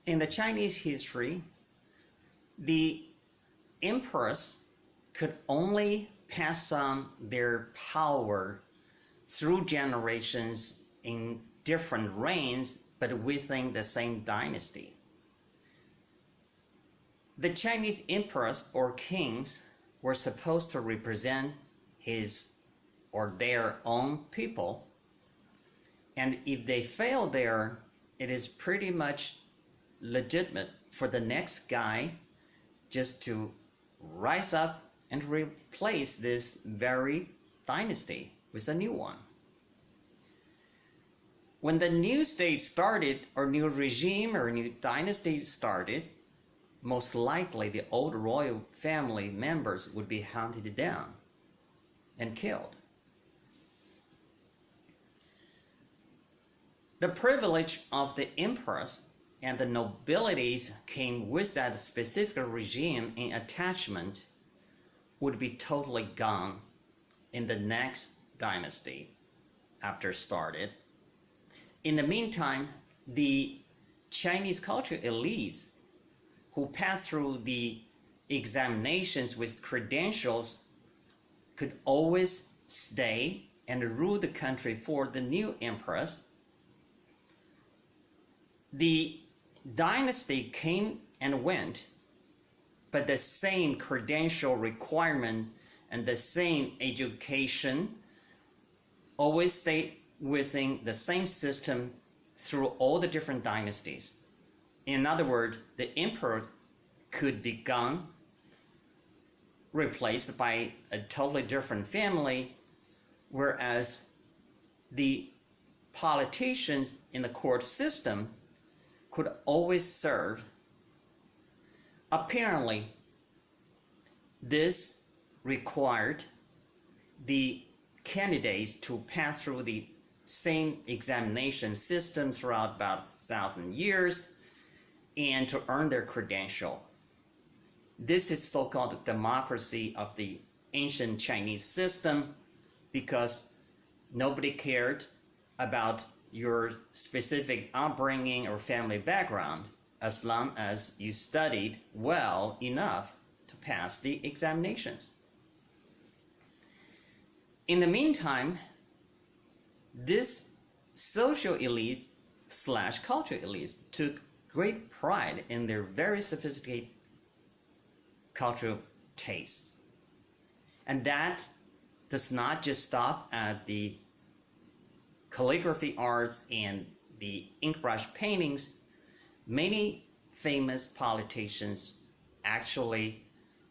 In the Chinese history, the emperors could only pass on their power through generations in different reigns, but within the same dynasty. The Chinese emperors or kings were supposed to represent his or their own people, and if they fail there, it is pretty much legitimate for the next guy just to rise up and replace this very dynasty with a new one. When the new state started, or new regime or new dynasty started, most likely the old royal family members would be hunted down and killed. The privilege of the emperors and the nobilities came with that specific regime and attachment would be totally gone in the next dynasty after started. In the meantime, the Chinese cultural elites who passed through the examinations with credentials could always stay and rule the country for the new emperors. The dynasty came and went, but the same credential requirement and the same education always stayed within the same system through all the different dynasties. In other words, the emperor could be gone, replaced by a totally different family, whereas the politicians in the court system could always serve. Apparently, this required the candidates to pass through the same examination system throughout about 1,000 years and to earn their credential. This is so-called democracy of the ancient Chinese system because nobody cared about your specific upbringing or family background as long as you studied well enough to pass the examinations. In the meantime, this social elites / cultural elites took great pride in their very sophisticated cultural tastes. And that does not just stop at the calligraphy arts and the ink brush paintings. Many famous politicians actually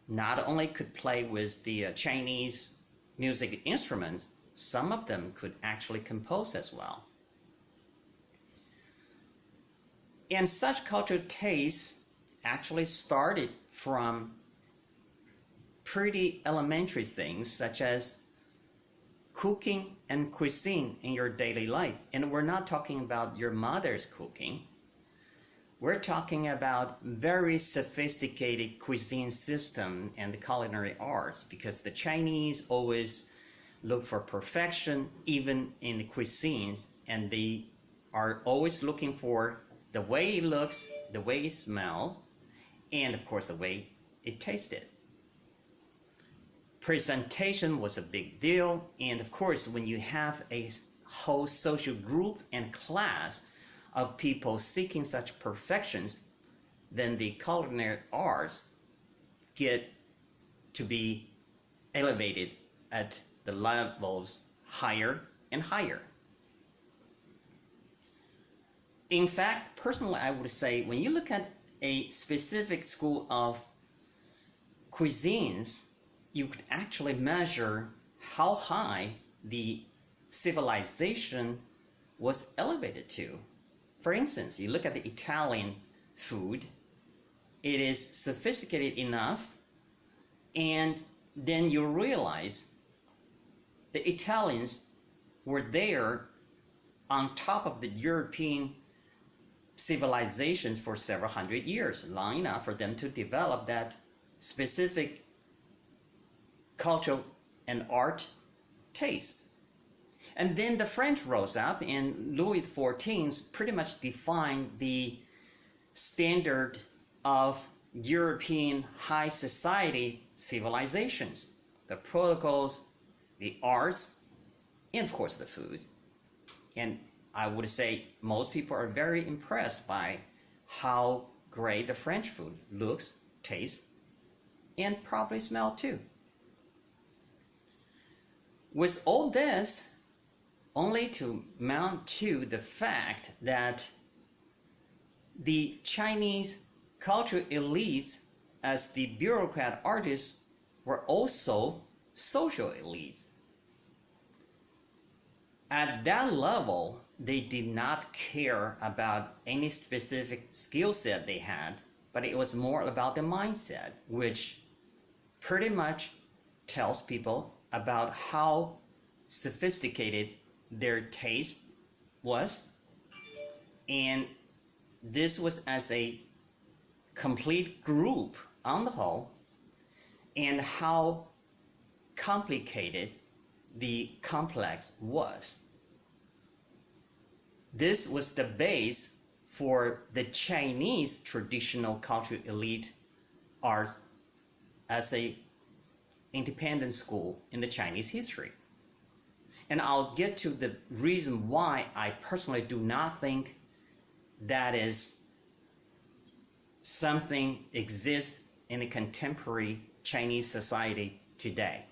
not only could play with the Chinese music instruments, some of them could actually compose as well. And such cultural tastes actually started from pretty elementary things such as cooking and cuisine in your daily life. And we're not talking about your mother's cooking. We're talking about very sophisticated cuisine system and the culinary arts, because the Chinese always look for perfection even in the cuisines, and they are always looking for the way it looks, the way it smells, and of course the way it tasted. Presentation was a big deal, and of course when you have a whole social group and class of people seeking such perfections, then the culinary arts get to be elevated at the levels higher and higher. In fact, personally, I would say when you look at a specific school of cuisines, you could actually measure how high the civilization was elevated to. For instance, you look at the Italian food, it is sophisticated enough, and then you realize the Italians were there on top of the European civilizations for several hundred years, long enough for them to develop that specific cultural and art taste. And then the French rose up, and Louis XIV pretty much defined the standard of European high society civilizations, the protocols, the arts, and of course the foods. And I would say most people are very impressed by how great the French food looks, tastes, and probably smell too. With all this, only to mount to the fact that the Chinese cultural elites, as the bureaucrat artists, were also social elites. At that level, they did not care about any specific skill set they had, but it was more about the mindset, which pretty much tells people about how sophisticated their taste was. And this was as a complete group on the whole, and how complicated the complex was. This was the base for the Chinese traditional cultural elite art as a independent school in the Chinese history. And I'll get to the reason why I personally do not think that is something exists in a contemporary Chinese society today.